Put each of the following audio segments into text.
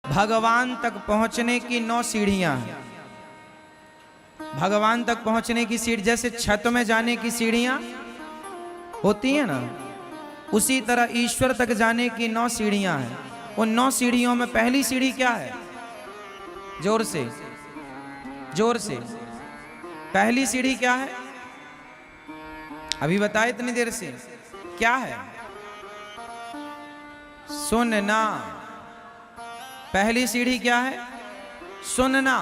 भगवान तक पहुंचने की 9 सीढ़ियां हैं। भगवान तक पहुंचने की सीढ़ी जैसे छत में जाने की सीढ़ियां होती है ना, उसी तरह ईश्वर तक जाने की 9 सीढ़ियां हैं। उन 9 सीढ़ियों में पहली सीढ़ी क्या है? जोर से, जोर से। पहली सीढ़ी क्या है? अभी बताए इतनी देर से। क्या है? सुनना। पहली सीढ़ी क्या है? सुनना।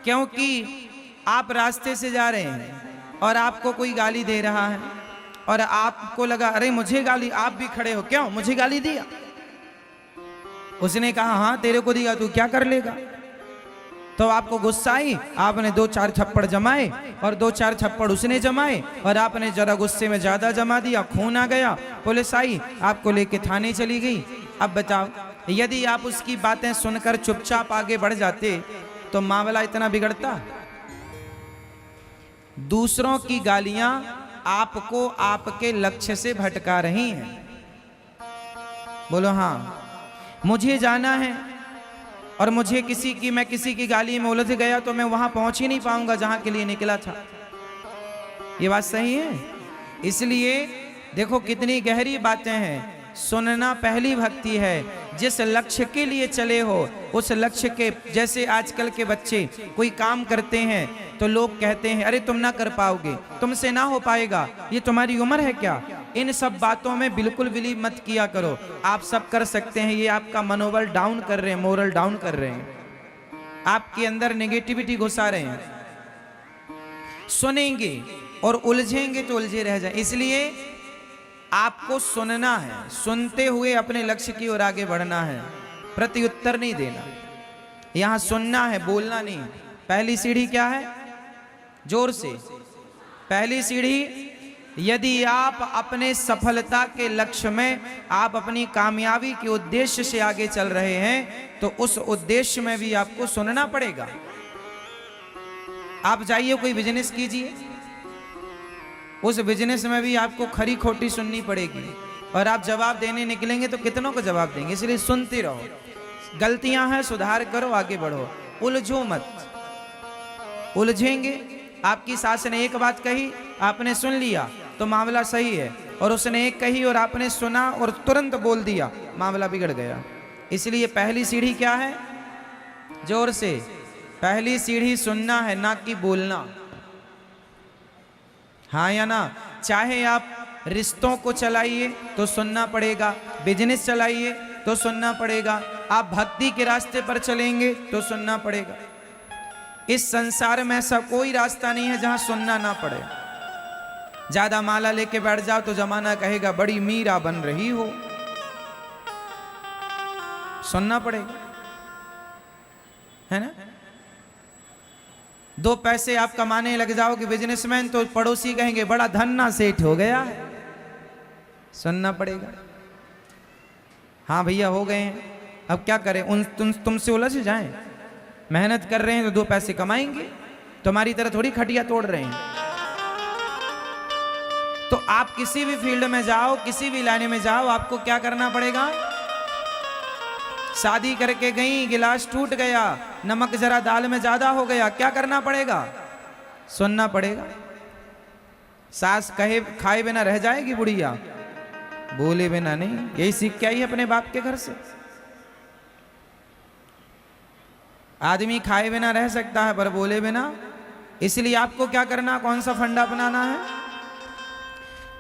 क्योंकि आप रास्ते से जा रहे हैं और आपको कोई गाली दे रहा है और आपको लगा अरे मुझे गाली, आप भी खड़े हो, क्यों मुझे गाली दिया? उसने कहा हाँ तेरे को दिया, तू क्या कर लेगा? तो आपको गुस्सा आई, आपने 2-4 थप्पड़ जमाए और 2-4 थप्पड़ उसने जमाए और आपने जरा गुस्से में ज्यादा जमा दिया, खून आ गया, पुलिस आई, आपको लेके थाने चली गई। अब बताओ, यदि आप उसकी बातें सुनकर चुपचाप आगे बढ़ जाते तो मामला इतना बिगड़ता? दूसरों की गालियां आपको आपके लक्ष्य से भटका रही हैं। बोलो हाँ। मुझे जाना है और मुझे मैं किसी की गाली में उलझ गया तो मैं वहां पहुंच ही नहीं पाऊंगा जहां के लिए निकला था। ये बात सही है? इसलिए देखो कितनी गहरी बातें हैं। सुनना पहली भक्ति है। जिस लक्ष्य के लिए चले हो उस लक्ष्य के, जैसे आजकल के बच्चे कोई काम करते हैं तो लोग कहते हैं अरे तुम ना कर पाओगे, तुमसे ना हो पाएगा, ये तुम्हारी उम्र है क्या? इन सब बातों में बिल्कुल बिलीव मत किया करो। आप सब कर सकते हैं, ये आपका मनोबल डाउन कर रहे हैं, मोरल डाउन कर रहे हैं, आपके अंदर नेगेटिविटी घुसा रहे हैं। सुनेंगे और उलझेंगे तो उलझे रह जाए। इसलिए आपको सुनना है, सुनते हुए अपने लक्ष्य की ओर आगे बढ़ना है, प्रत्युत्तर नहीं देना। यहां सुनना है, बोलना नहीं। पहली सीढ़ी क्या है? जोर से। पहली सीढ़ी, यदि आप अपने सफलता के लक्ष्य में, आप अपनी कामयाबी के उद्देश्य से आगे चल रहे हैं तो उस उद्देश्य में भी आपको सुनना पड़ेगा। आप जाइए कोई बिजनेस कीजिए, उस बिजनेस में भी आपको खरी खोटी सुननी पड़ेगी और आप जवाब देने निकलेंगे तो कितनों को जवाब देंगे। इसलिए सुनते रहो, गलतियां हैं सुधार करो, आगे बढ़ो, उलझो मत। उलझेंगे, आपकी सास ने एक बात कही, आपने सुन लिया तो मामला सही है, और उसने एक कही और आपने सुना और तुरंत बोल दिया, मामला बिगड़ गया। इसलिए पहली सीढ़ी क्या है? जोर से। पहली सीढ़ी सुनना है, ना कि बोलना। हाँ या ना? चाहे आप रिश्तों को चलाइए तो सुनना पड़ेगा, बिजनेस चलाइए तो सुनना पड़ेगा, आप भक्ति के रास्ते पर चलेंगे तो सुनना पड़ेगा। इस संसार में ऐसा कोई रास्ता नहीं है जहां सुनना ना पड़े। ज्यादा माला लेके बैठ जाओ तो जमाना कहेगा बड़ी मीरा बन रही हो। सुनना पड़ेगा, है ना? 2 पैसे आप कमाने लग जाओगे बिजनेसमैन तो पड़ोसी कहेंगे बड़ा धन्ना सेठ हो गया है। सुनना पड़ेगा। हाँ भैया हो गए हैं, अब क्या करें, तुमसे उलझ जाएं? मेहनत कर रहे हैं तो 2 पैसे कमाएंगे, तुम्हारी तरह थोड़ी खटिया तोड़ रहे हैं। तो आप किसी भी फील्ड में जाओ, किसी भी लाइन में जाओ, आपको क्या करना पड़ेगा? शादी करके गई, गिलास टूट गया, नमक जरा दाल में ज्यादा हो गया, क्या करना पड़ेगा? सुनना पड़ेगा। सास कहे खाए बिना रह जाएगी बुढ़िया, बोले बिना नहीं। यही सीख के आई है अपने बाप के घर से। आदमी खाए बिना रह सकता है पर बोले बिना। इसलिए आपको क्या करना, कौन सा फंडा अपनाना है?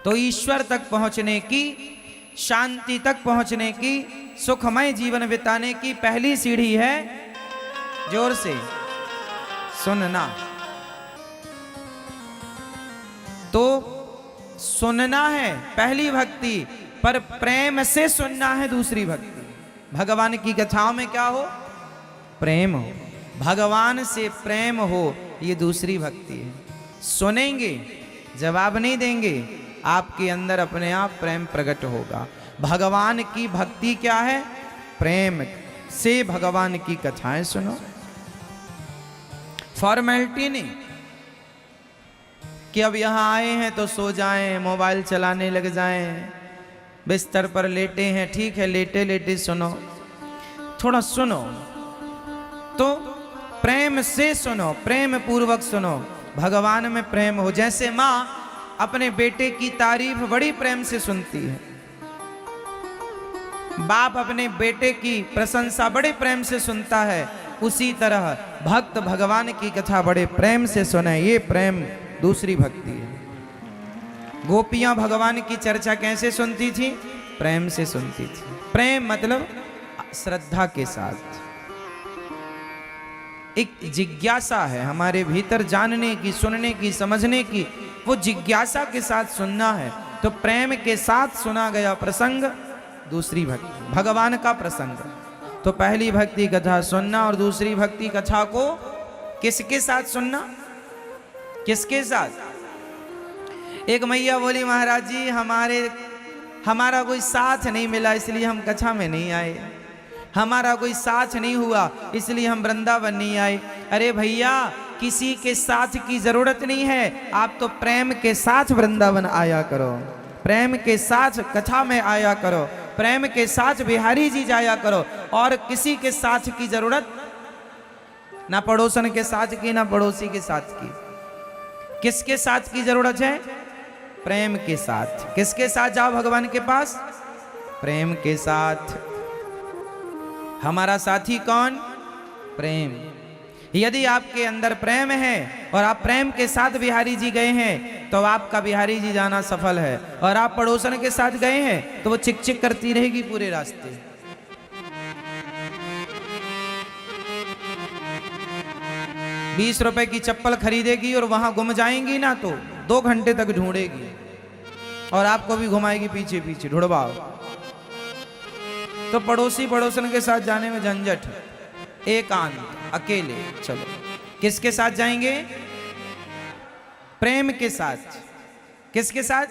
तो ईश्वर तक पहुंचने की, शांति तक पहुंचने की, सुखमय जीवन बिताने की पहली सीढ़ी है, जोर से, सुनना। तो सुनना है पहली भक्ति, पर प्रेम से सुनना है दूसरी भक्ति। भगवान की कथाओं में क्या हो? प्रेम हो, भगवान से प्रेम हो, ये दूसरी भक्ति है। सुनेंगे, जवाब नहीं देंगे, आपके अंदर अपने आप प्रेम प्रकट होगा। भगवान की भक्ति क्या है? प्रेम से भगवान की कथाएं सुनो। फॉर्मेलिटी नहीं कि अब यहां आए हैं तो सो जाएं, मोबाइल चलाने लग जाएं, बिस्तर पर लेटे हैं, ठीक है लेटे लेटे सुनो, थोड़ा सुनो, तो प्रेम से सुनो, प्रेम पूर्वक सुनो, भगवान में प्रेम हो। जैसे माँ अपने बेटे की तारीफ बड़ी प्रेम से सुनती है, बाप अपने बेटे की प्रशंसा बड़े प्रेम से सुनता है, उसी तरह भक्त भगवान की कथा बड़े प्रेम से सुने। ये प्रेम दूसरी भक्ति है। गोपियां भगवान की चर्चा कैसे सुनती थी? प्रेम से सुनती थी। प्रेम मतलब श्रद्धा के साथ। एक जिज्ञासा है हमारे भीतर, जानने की, सुनने की, समझने की, वो जिज्ञासा के साथ सुनना है। तो प्रेम के साथ सुना गया प्रसंग दूसरी भक्ति, भगवान का प्रसंग। तो पहली भक्ति कथा सुनना और दूसरी भक्ति कथा को किसके साथ सुनना? किसके साथ? एक मैया बोली, महाराज जी हमारा कोई साथ नहीं मिला इसलिए हम कथा में नहीं आए, हमारा कोई साथ नहीं हुआ इसलिए हम वृंदावन नहीं आए। अरे भैया, किसी के साथ की जरूरत नहीं है, आप तो प्रेम के साथ वृंदावन आया करो, प्रेम के साथ कथा में आया करो, प्रेम के साथ बिहारी जी जाया करो। और किसी के साथ की जरूरत ना पड़ोसन के साथ की, ना पड़ोसी के साथ की। किसके साथ की जरूरत है? प्रेम के साथ। किसके साथ जाओ भगवान के पास? प्रेम के साथ। हमारा साथी कौन? प्रेम। यदि आपके अंदर प्रेम है और आप प्रेम के साथ बिहारी जी गए हैं तो आपका बिहारी जी जाना सफल है, और आप पड़ोसन के साथ गए हैं तो वो चिक चिक करती रहेगी पूरे रास्ते। 20 रुपए की चप्पल खरीदेगी और वहां गुम जाएंगी ना तो 2 घंटे तक ढूंढेगी और आपको भी घुमाएगी पीछे पीछे, ढूंढवाओ। तो पड़ोसी पड़ोसन के साथ जाने में झंझट, एकांत, अकेले चलो। किसके साथ जाएंगे? प्रेम के साथ। किसके साथ?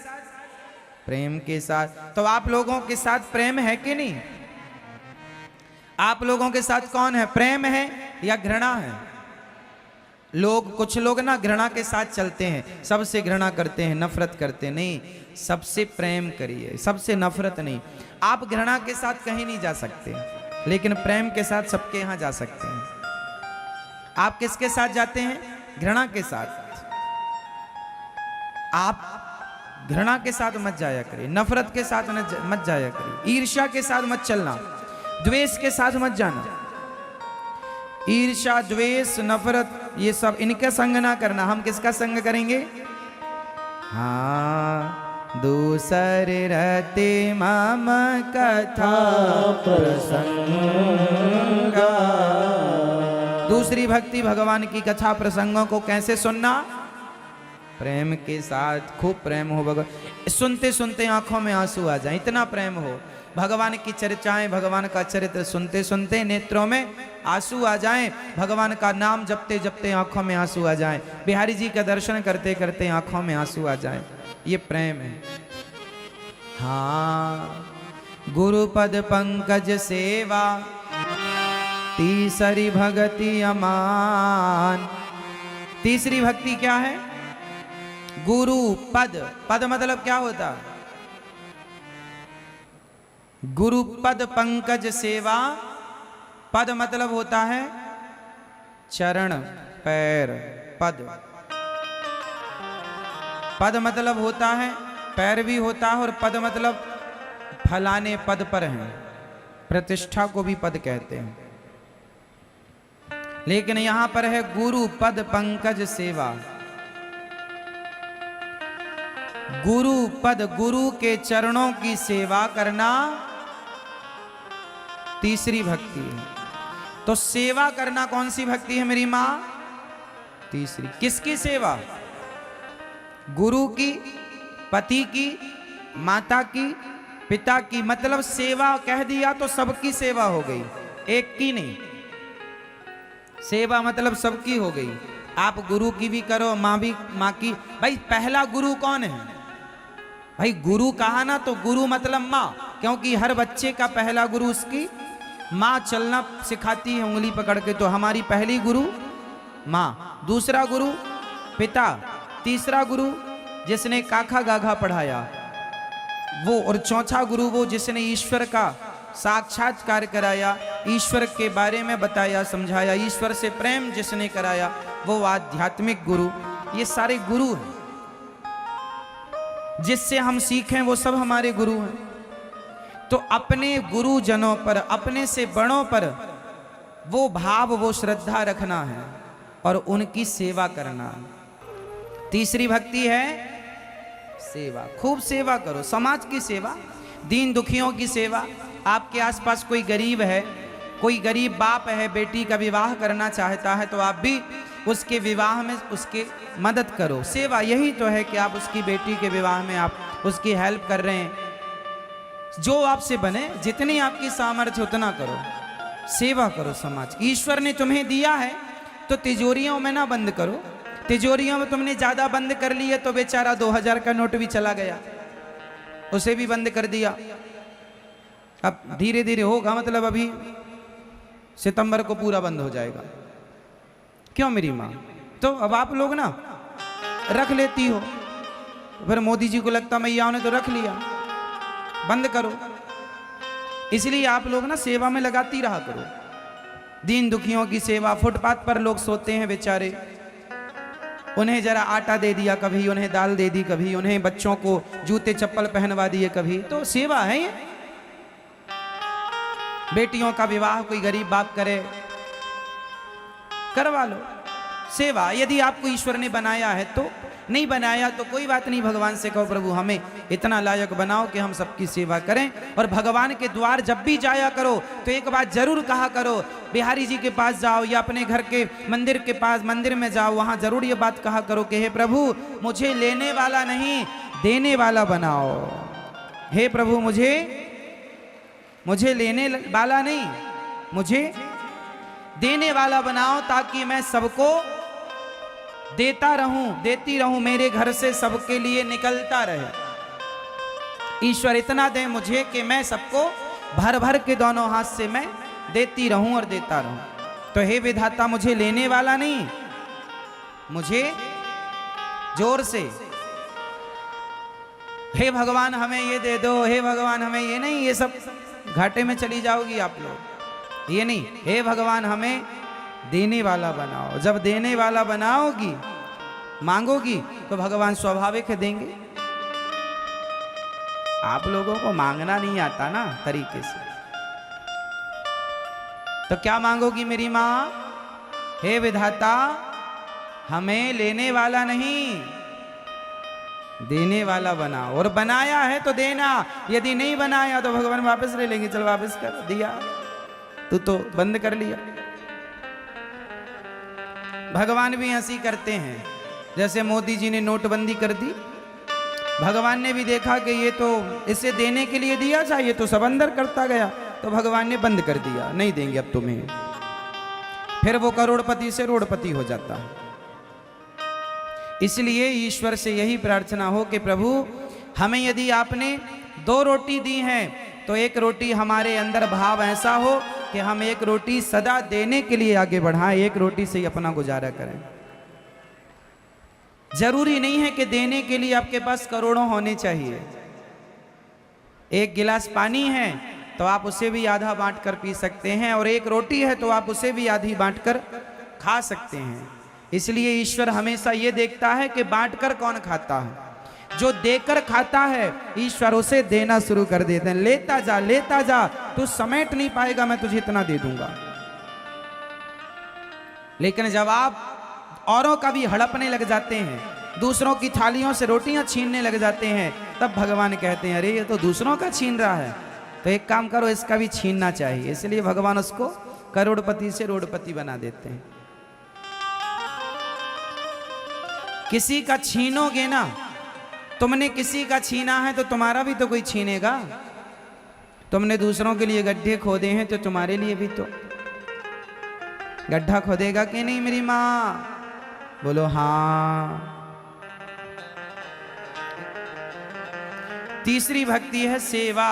प्रेम के साथ। तो आप लोगों के साथ प्रेम है कि नहीं? आप लोगों के साथ कौन है? प्रेम है या घृणा है? कुछ लोग ना घृणा के साथ चलते हैं, सबसे घृणा करते हैं, नफरत करते हैं। नहीं, सबसे प्रेम करिए, सबसे नफरत नहीं। आप घृणा के साथ कहीं नहीं जा सकते, लेकिन प्रेम के साथ सबके यहां जा सकते हैं। आप किसके साथ जाते हैं? घृणा के साथ। आप घृणा के साथ मत जाया करिए, नफरत के साथ मत जाया करिए, ईर्ष्या के साथ मत चलना, द्वेष के साथ मत जाना। ईर्ष्या, द्वेष, नफरत, ये सब इनका संग ना करना। हम किसका संग करेंगे? हाँ, दूसरे रहते मम कथा प्रसंग। दूसरी भक्ति भगवान की कथा प्रसंगों को कैसे सुनना? प्रेम के साथ। खूब प्रेम हो भगवान, सुनते सुनते आंखों में आंसू आ जाए, इतना प्रेम हो। भगवान की चर्चाएं, भगवान का चरित्र सुनते सुनते नेत्रों में आंसू आ जाएं, भगवान का नाम जपते जपते आंखों में आंसू आ जाएं, बिहारी जी का दर्शन करते करते आंखों में आंसू आ जाएं। ये प्रेम है। हाँ, गुरुपद पंकज सेवा तीसरी भक्ति अमान। तीसरी भक्ति क्या है? गुरु पद। पद मतलब क्या होता? गुरु पद पंकज सेवा। पद मतलब होता है चरण, पैर, पद। पद मतलब होता है पैर भी होता है, और पद मतलब फलाने पद पर हैं, प्रतिष्ठा को भी पद कहते हैं। लेकिन यहां पर है गुरु पद पंकज सेवा। गुरु पद, गुरु के चरणों की सेवा करना तीसरी भक्ति है। तो सेवा करना कौन सी भक्ति है मेरी मां? तीसरी। किसकी सेवा? गुरु की, पति की, माता की, पिता की। मतलब सेवा कह दिया तो सबकी सेवा हो गई, एक की नहीं। सेवा मतलब सबकी हो गई। आप गुरु की भी करो, माँ की। भाई पहला गुरु कौन है? भाई गुरु कहा ना तो गुरु मतलब माँ, क्योंकि हर बच्चे का पहला गुरु उसकी माँ चलना सिखाती है उंगली पकड़ के। तो हमारी पहली गुरु माँ, दूसरा गुरु पिता, तीसरा गुरु जिसने काखा गाघा पढ़ाया वो, और चौथा गुरु वो जिसने ईश्वर का साक्षात्कार कराया, ईश्वर के बारे में बताया समझाया, ईश्वर से प्रेम जिसने कराया वो आध्यात्मिक गुरु। ये सारे गुरु हैं, जिससे हम सीखें वो सब हमारे गुरु हैं। तो अपने गुरुजनों पर, अपने से बड़ों पर वो भाव, वो श्रद्धा रखना है और उनकी सेवा करना। तीसरी भक्ति है सेवा। खूब सेवा करो, समाज की सेवा, दीन दुखियों की सेवा। आपके आसपास कोई गरीब है, कोई गरीब बाप है, बेटी का विवाह करना चाहता है, तो आप भी उसके विवाह में उसके मदद करो। सेवा यही तो है कि आप उसकी बेटी के विवाह में आप उसकी हेल्प कर रहे हैं। जो आपसे बने, जितनी आपकी सामर्थ्य उतना करो, सेवा करो समाज की। ईश्वर ने तुम्हें दिया है तो तिजोरियों में ना बंद करो। तिजोरियों में तुमने ज्यादा बंद कर लिया तो बेचारा 2000 का नोट भी चला गया, उसे भी बंद कर दिया। अब धीरे धीरे होगा, मतलब अभी सितंबर को पूरा बंद हो जाएगा। क्यों मेरी माँ? तो अब आप लोग ना रख लेती हो, फिर मोदी जी को लगता मैया ने तो रख लिया, बंद करो। इसलिए आप लोग ना सेवा में लगाती रहा करो। दीन दुखियों की सेवा, फुटपाथ पर लोग सोते हैं बेचारे, उन्हें जरा आटा दे दिया कभी, उन्हें दाल दे दी कभी, उन्हें बच्चों को जूते चप्पल पहनवा दिए कभी, तो सेवा है ये। बेटियों का विवाह कोई गरीब बाप करे, करवा लो सेवा। यदि आपको ईश्वर ने बनाया है तो, नहीं बनाया तो कोई बात नहीं, भगवान से कहो प्रभु हमें इतना लायक बनाओ कि हम सबकी सेवा करें। और भगवान के द्वार जब भी जाया करो तो एक बात जरूर कहा करो, बिहारी जी के पास जाओ या अपने घर के मंदिर के पास मंदिर में जाओ, वहां जरूर ये बात कहा करो कि हे प्रभु मुझे लेने वाला नहीं देने वाला बनाओ। हे प्रभु मुझे लेने वाला नहीं, मुझे देने वाला बनाओ, ताकि मैं सबको देता रहूं, देती रहूं, मेरे घर से सबके लिए निकलता रहे। ईश्वर इतना दे मुझे कि मैं सबको भर भर के दोनों हाथ से मैं देती रहूं और देता रहूं। तो हे विधाता मुझे लेने वाला नहीं, मुझे जोर से हे भगवान हमें ये दे दो, हे भगवान हमें ये नहीं, ये सब घाटे में चली जाओगी आप लोग। ये नहीं, हे भगवान हमें देने वाला बनाओ। जब देने वाला बनाओगी, मांगोगी, तो भगवान स्वाभाविक है देंगे। आप लोगों को मांगना नहीं आता ना तरीके से, तो क्या मांगोगी मेरी माँ? हे विधाता हमें लेने वाला नहीं देने वाला बनाओ, और बनाया है तो देना, यदि नहीं बनाया तो भगवान वापस ले लेंगे। चल वापस कर दिया, तू तो बंद कर लिया। भगवान भी ऐसी करते हैं, जैसे मोदी जी ने नोटबंदी कर दी, भगवान ने भी देखा कि ये तो इसे देने के लिए दिया चाहिए, तो सब अंदर करता गया, तो भगवान ने बंद कर दिया, नहीं देंगे अब तुम्हें। फिर वो करोड़पति से रोड़पति हो जाता है। इसलिए ईश्वर से यही प्रार्थना हो कि प्रभु हमें यदि आपने 2 रोटी दी हैं तो एक रोटी हमारे अंदर भाव ऐसा हो कि हम एक रोटी सदा देने के लिए आगे बढ़ाएं, एक रोटी से ही अपना गुजारा करें। जरूरी नहीं है कि देने के लिए आपके पास करोड़ों होने चाहिए। एक गिलास पानी है तो आप उसे भी आधा बांट कर पी सकते हैं, और एक रोटी है तो आप उसे भी आधी बांट कर खा सकते हैं। इसलिए ईश्वर हमेशा ये देखता है कि बांट कर कौन खाता है। जो देकर खाता है ईश्वर उसे देना शुरू कर देते हैं। लेता जा, तू समेट नहीं पाएगा, मैं तुझे इतना दे दूंगा। लेकिन जब आप औरों का भी हड़पने लग जाते हैं, दूसरों की थालियों से रोटियां छीनने लग जाते हैं, तब भगवान कहते हैं अरे ये तो दूसरों का छीन रहा है, तो एक काम करो इसका भी छीनना चाहिए। इसलिए भगवान उसको करोड़पति से रोड़पति बना देते हैं। किसी का छीनोगे ना, तुमने किसी का छीना है तो तुम्हारा भी तो कोई छीनेगा। तुमने दूसरों के लिए गड्ढे खोदे हैं तो तुम्हारे लिए भी तो गड्ढा खोदेगा कि नहीं मेरी माँ? बोलो हाँ। तीसरी भक्ति है सेवा।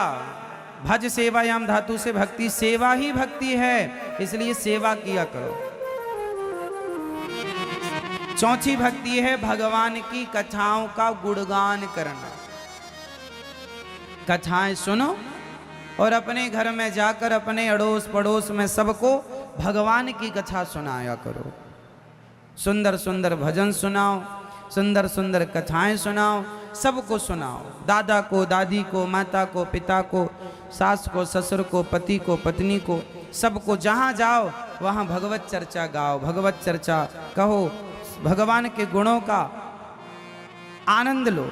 भज सेवायाम धातु से भक्ति, सेवा ही भक्ति है, इसलिए सेवा किया करो। चौथी भक्ति है भगवान की कथाओं का गुणगान करना। कथाएं सुनो और अपने घर में जाकर अपने अड़ोस पड़ोस में सबको भगवान की कथा सुनाया करो। सुंदर सुंदर भजन सुनाओ, सुंदर सुंदर कथाएं सुनाओ, सबको सुनाओ। दादा को, दादी को, माता को, पिता को, सास को, ससुर को, पति को, पत्नी को, सबको जहाँ जाओ वहाँ भगवत चर्चा गाओ, भगवत चर्चा कहो, भगवान के गुणों का आनंद लो।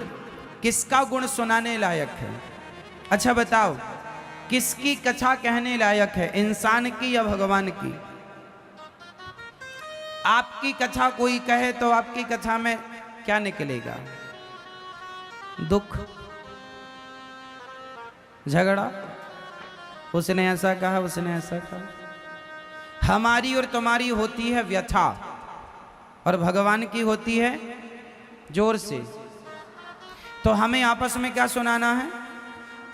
किसका गुण सुनाने लायक है? अच्छा बताओ, किसकी कथा कहने लायक है, इंसान की या भगवान की? आपकी कथा कोई कहे तो आपकी कथा में क्या निकलेगा? दुख, झगड़ा, उसने ऐसा कहा, उसने ऐसा कहा। हमारी और तुम्हारी होती है व्यथा, और भगवान की होती है जोर से। तो हमें आपस में क्या सुनाना है?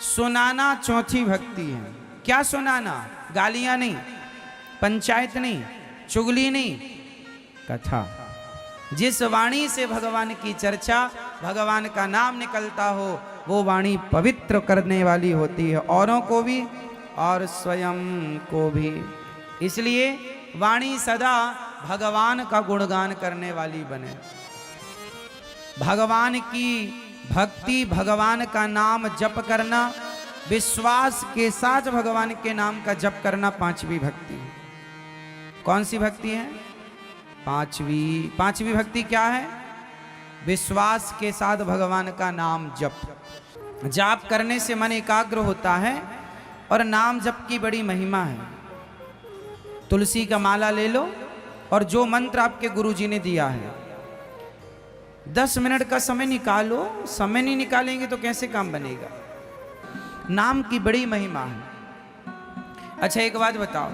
सुनाना चौथी भक्ति है। क्या सुनाना? गालियां नहीं, पंचायत नहीं, चुगली नहीं, कथा। जिस वाणी से भगवान की चर्चा, भगवान का नाम निकलता हो, वो वाणी पवित्र करने वाली होती है, औरों को भी और स्वयं को भी। इसलिए वाणी सदा भगवान का गुणगान करने वाली बने। भगवान की भक्ति, भगवान का नाम जप करना, विश्वास के साथ भगवान के नाम का जप करना पांचवी भक्ति है। कौन सी भक्ति है? पांचवी भक्ति क्या है? विश्वास के साथ भगवान का नाम जप। जाप करने से मन एकाग्र होता है और नाम जप की बड़ी महिमा है। तुलसी का माला ले लो और जो मंत्र आपके गुरुजी ने दिया है, 10 मिनट का समय निकालो। समय नहीं निकालेंगे तो कैसे काम बनेगा? नाम की बड़ी महिमा है। अच्छा एक बात बताओ,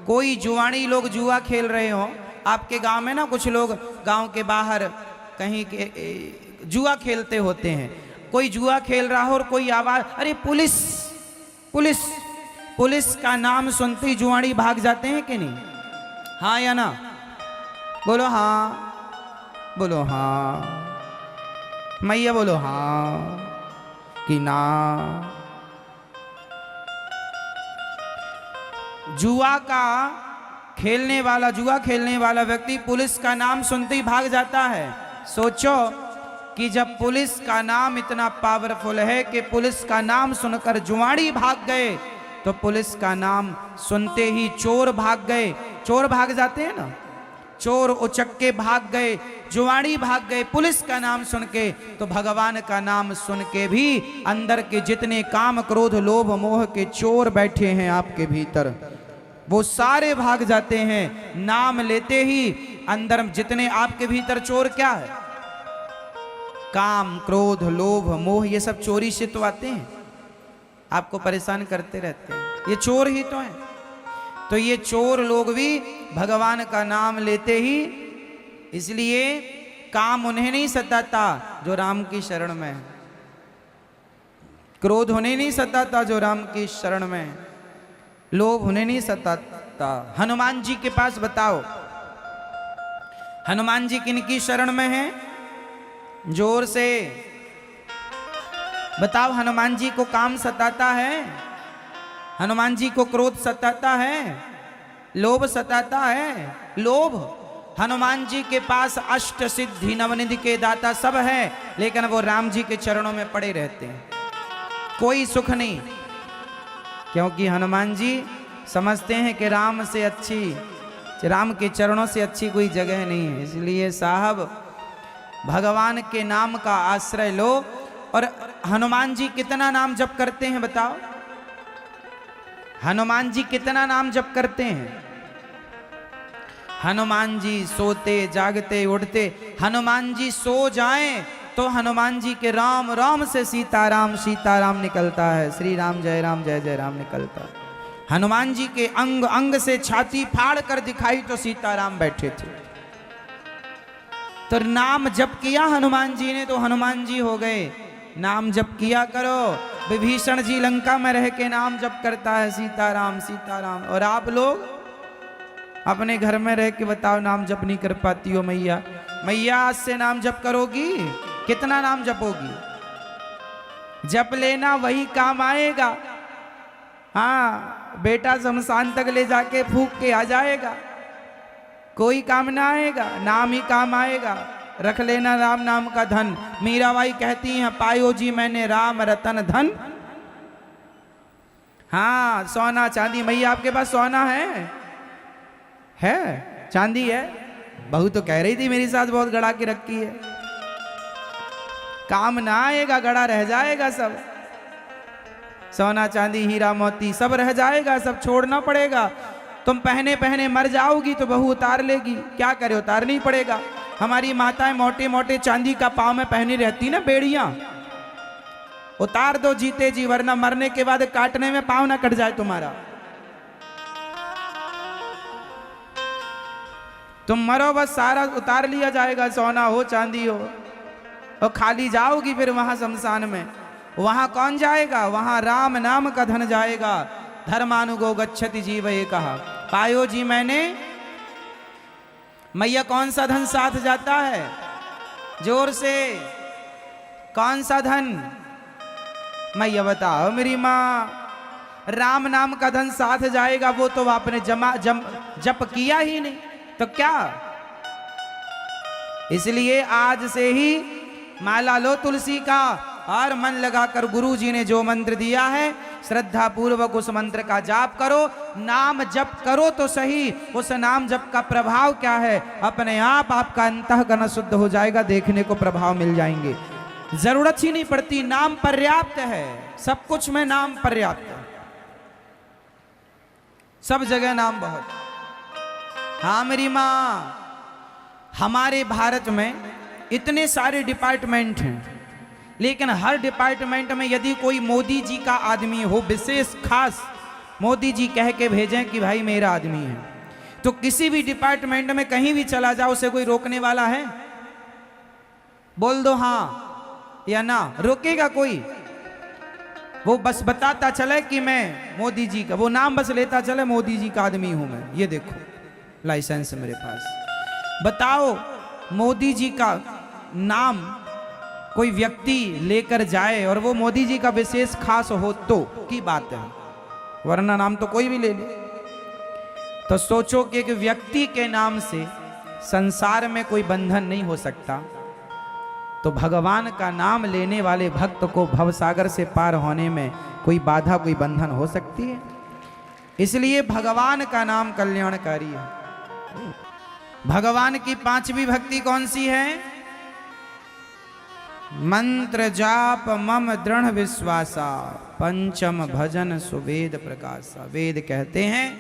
कोई जुआनी लोग जुआ खेल रहे हो आपके गांव में ना, कुछ लोग गांव के बाहर कहीं के जुआ खेलते होते हैं। कोई जुआ खेल रहा हो और कोई आवाज, अरे पुलिस पुलिस पुलिस का नाम सुनते ही जुआनी भाग जाते हैं कि नहीं? हाँ या ना? बोलो हाँ, बोलो हाँ, मैया बोलो हाँ कि ना। जुआ खेलने वाला व्यक्ति पुलिस का नाम सुनते ही भाग जाता है। सोचो कि जब पुलिस का नाम इतना पावरफुल है कि पुलिस का नाम सुनकर जुआड़ी भाग गए, तो पुलिस का नाम सुनते ही चोर भाग गए। चोर भाग जाते हैं ना, चोर उचक्के भाग गए, जुआड़ी भाग गए पुलिस का नाम सुन के। तो भगवान का नाम सुन के भी अंदर के जितने काम, क्रोध, लोभ, मोह के चोर बैठे हैं आपके भीतर, वो सारे भाग जाते हैं। नाम लेते ही अंदर जितने आपके भीतर चोर क्या है? काम, क्रोध, लोभ, मोह, ये सब चोरी से तो आते हैं, आपको परेशान करते रहते हैं। ये चोर ही तो हैं। तो ये चोर लोग भी भगवान का नाम लेते ही, इसलिए काम उन्हें नहीं सताता जो राम की शरण में है, क्रोध उन्हें नहीं सताता जो राम की शरण में है, लोभ उन्हें नहीं सताता। हनुमान जी के पास बताओ, हनुमान जी किनकी शरण में है? जोर से बताओ। हनुमान जी को काम सताता है? हनुमान जी को क्रोध सताता है? लोभ सताता है? लोभ, हनुमान जी के पास अष्ट सिद्धि नवनिधि के दाता सब है, लेकिन वो राम जी के चरणों में पड़े रहते हैं, कोई सुख नहीं। क्योंकि हनुमान जी समझते हैं कि राम से अच्छी, राम के चरणों से अच्छी कोई जगह नहीं है। इसलिए साहब भगवान के नाम का आश्रय लो। और हनुमान जी कितना नाम जप करते हैं बताओ? हनुमान जी कितना नाम जप करते हैं? हनुमान जी सोते जागते उठते, हनुमान जी सो जाएं तो हनुमान जी के राम राम से सीताराम सीताराम निकलता है, श्री राम जय जय राम निकलता है। हनुमान जी के अंग अंग से छाती फाड़ कर दिखाई तो सीताराम बैठे थे। तो नाम जप किया हनुमान जी ने तो हनुमान जी हो गए। नाम जप किया करो। विभीषण जी लंका में रह के नाम जप करता है, सीताराम सीताराम। और आप लोग अपने घर में रह के बताओ नाम जप नहीं कर पाती हो मैया। मैया आज से नाम जप करोगी? कितना नाम जपोगी? जप लेना वही काम आएगा। हाँ, बेटा शमशान तक ले जाके फूंक के आ जाएगा, कोई काम ना आएगा, नाम ही काम आएगा। रख लेना राम नाम का धन। मीराबाई कहती हैं, पायो जी मैंने राम रतन धन। हाँ, सोना चांदी। मैया आपके पास सोना है चांदी है? बहू तो कह रही थी मेरे साथ बहुत गड़ा के रखी है। काम ना आएगा, गड़ा रह जाएगा सब। सोना चांदी हीरा मोती सब रह जाएगा, सब छोड़ना पड़ेगा। तुम पहने पहने मर जाओगी तो बहू उतार लेगी, क्या करे, उतारना ही पड़ेगा। हमारी माताएं मोटे मोटे चांदी का पाँव में पहनी रहती ना बेड़ियां, उतार दो जीते जी, वरना मरने के बाद काटने में पाँव ना कट जाए तुम्हारा। तुम मरो बस सारा उतार लिया जाएगा, सोना हो चांदी हो, और खाली जाओगी फिर वहां शमशान में। वहां कौन जाएगा? वहां राम नाम का धन जाएगा। धर्मानुगो गच्छति जीव ये कहा। पायो जी मैंने। मैया कौन सा धन साथ जाता है? जोर से, कौन सा धन? मैया बताओ मेरी माँ। राम नाम का धन साथ जाएगा, वो तो आपने जप किया ही नहीं तो क्या। इसलिए आज से ही माला लो तुलसी का, और मन लगाकर गुरु जी ने जो मंत्र दिया है श्रद्धा पूर्वक उस मंत्र का जाप करो। नाम जप करो तो सही, उस नाम जप का प्रभाव क्या है, अपने आप आपका अंतःकरण शुद्ध हो जाएगा, देखने को प्रभाव मिल जाएंगे। जरूरत ही नहीं पड़ती, नाम पर्याप्त है। सब कुछ में नाम पर्याप्त है, सब जगह नाम बहुत। हाँ मेरी माँ, हमारे भारत में इतने सारे डिपार्टमेंट हैं, लेकिन हर डिपार्टमेंट में यदि कोई मोदी जी का आदमी हो, विशेष खास मोदी जी कह के भेजें कि भाई मेरा आदमी है, तो किसी भी डिपार्टमेंट में कहीं भी चला जाओ, उसे कोई रोकने वाला है? बोल दो हाँ या ना, रोकेगा कोई? वो बस बताता चले कि मैं मोदी जी का, वो नाम बस लेता चले, मोदी जी का आदमी हूं मैं, ये देखो लाइसेंस मेरे पास। बताओ, मोदी जी का नाम कोई व्यक्ति लेकर जाए और वो मोदी जी का विशेष खास हो तो की बात है, वरना नाम तो कोई भी ले ले। तो सोचो कि एक व्यक्ति के नाम से संसार में कोई बंधन नहीं हो सकता, तो भगवान का नाम लेने वाले भक्त को भवसागर से पार होने में कोई बाधा, कोई बंधन हो सकती है? इसलिए भगवान का नाम कल्याणकारी है। भगवान की पांचवी भक्ति कौन सी है? मंत्र जाप मम दृढ़ विश्वासा, पंचम भजन सुवेद प्रकाशा। वेद कहते हैं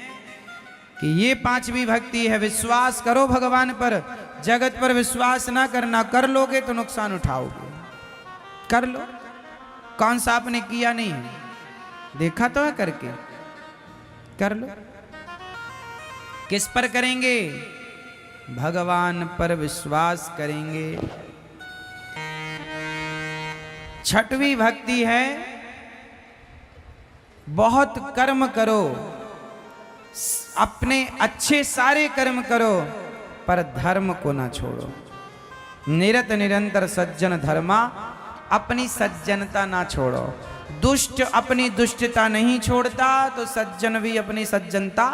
कि ये पांचवी भक्ति है। विश्वास करो भगवान पर, जगत पर विश्वास ना करना, कर लोगे तो नुकसान उठाओगे। कर लो, कौन सा आपने किया नहीं है, देखा तो है करके, कर लो। किस पर करेंगे? भगवान पर विश्वास करेंगे। छठवीं भक्ति है बहुत कर्म करो, अपने अच्छे सारे कर्म करो, पर धर्म को ना छोड़ो। निरत निरंतर सज्जन धर्मा, अपनी सज्जनता ना छोड़ो। दुष्ट अपनी दुष्टता नहीं छोड़ता, तो सज्जन भी अपनी सज्जनता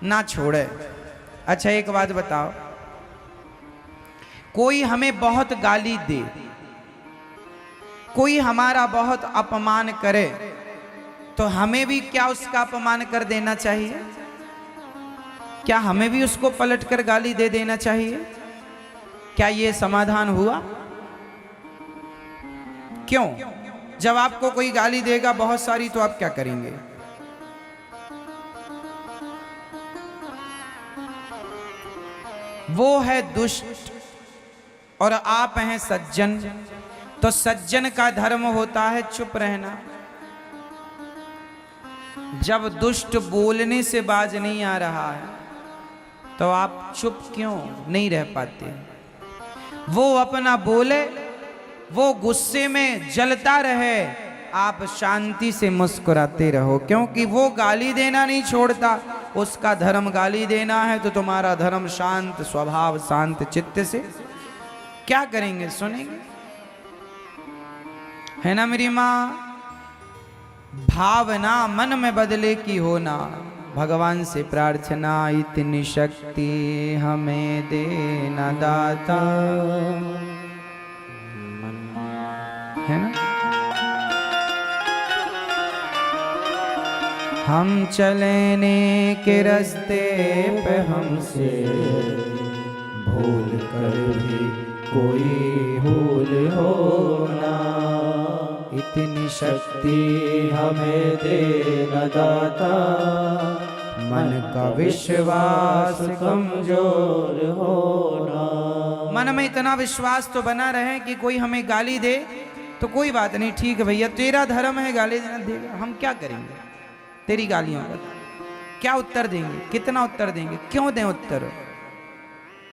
ना छोड़े। अच्छा एक बात बताओ, कोई हमें बहुत गाली दे, कोई हमारा बहुत अपमान करे, तो हमें भी क्या उसका अपमान कर देना चाहिए? क्या हमें भी उसको पलटकर गाली दे देना चाहिए? क्या ये समाधान हुआ? क्यों? जब आपको कोई गाली देगा बहुत सारी, तो आप क्या करेंगे? वो है दुष्ट और आप हैं सज्जन, तो सज्जन का धर्म होता है चुप रहना। जब दुष्ट बोलने से बाज नहीं आ रहा है, तो आप चुप क्यों नहीं रह पाते? वो अपना बोले, वो गुस्से में जलता रहे, आप शांति से मुस्कुराते रहो, क्योंकि वो गाली देना नहीं छोड़ता। उसका धर्म गाली देना है, तो तुम्हारा धर्म शांत स्वभाव, शांत चित्त से क्या करेंगे? सुनेंगे, है ना मेरी माँ? भावना मन में बदले की होना। भगवान से प्रार्थना, इतनी शक्ति हमें देना दाता, है ना। हम चलने के रास्ते पे हमसे भूल कर भी कोई भूल होना, इतनी शक्ति हमें देना दाता, मन का विश्वास कमजोर होना। मन में इतना विश्वास तो बना रहे कि कोई हमें गाली दे तो कोई बात नहीं, ठीक है भैया तेरा धर्म है, गाली देना देगा, हम क्या करेंगे तेरी गालियों का, क्या उत्तर देंगे, कितना उत्तर देंगे, क्यों दें उत्तर।